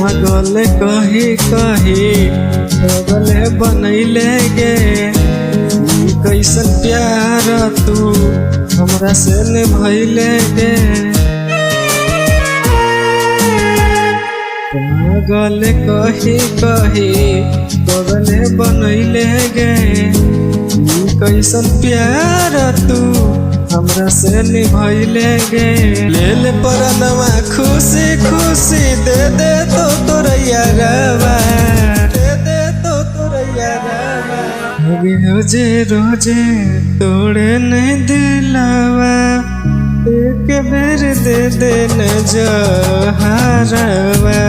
पागल कही कही पागल बनैले गे। कैसन प्यार तू हमरा से निभैले गे। पागल कही कही पागल बनैले गे। कैसन प्यार तू हमरा से निभैले गे। ले ले परनवा खुशी खुशी दे दे तो तोरा यारवा, दे दे तो तोरा यारवा। रोजे रोजे तोड़े नहीं दिलावा, एक बेर दे दे न जहरवा।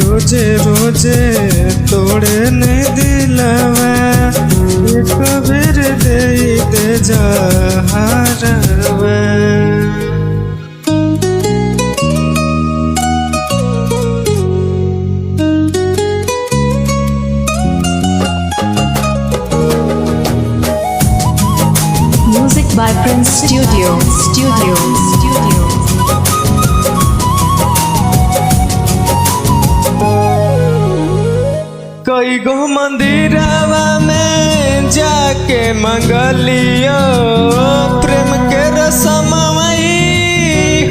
रोजे रोजे तोड़े नहीं दिलावा, एक बेर दे दे जहरवा। Music by Prince Studio. कई गो मंदिरवा में जाके मंगलियो, प्रेम के रसमई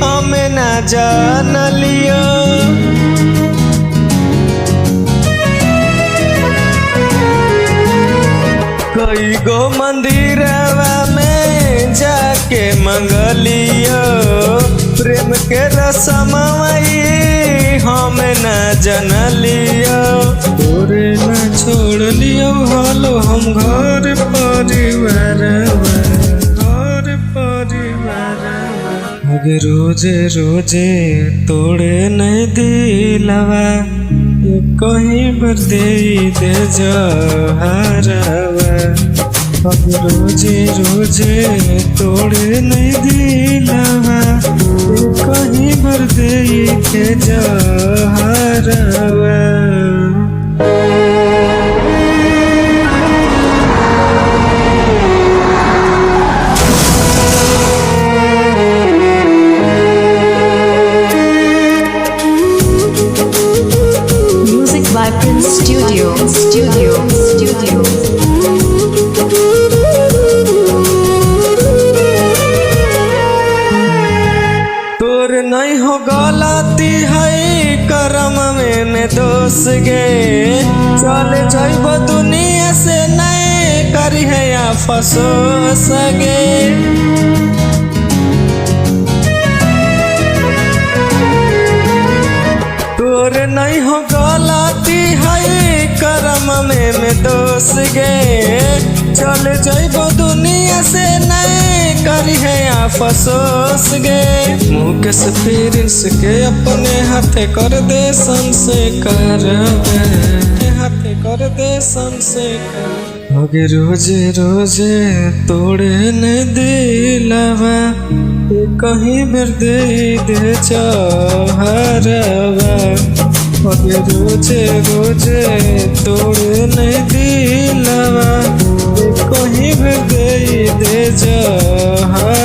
हमें ना जान लियो। कई गो मंदिरवा में जाके मंगलियो, प्रेम के रसमई हमें न जन लियो। तोरे न छोड़ लियो हालो हम घर परिवार, घर परिवार। अगे रोजे रोजे तोड़े नहीं दिलवा, कहीं पर दे दे जहरवा। रोजे रोजे तोड़े नहीं दिलवा, कहीं पर दे दे जहरवा। Music by Prince Studio. तोर नहीं हो गलती है करम में दोष गे। चले जाइब दुनिया से नहीं करी है अफसोस गे। तोर नहीं हो गलती है करम में दोष गे। चले जाइब दुनिया से नहीं करी है अफसोस गे। मुकेश प्रिंस के अपने हाथे कर दे संस्कार, हाथे कर दे संस्कार। अगे रोजे रोजे तोड़े नहीं दिलवा, कहीं बेर दे दे जहरवा। अगे रोजे रोजे तोड़े नहीं दिलवा, कहीं बेर दे दे जहरवा।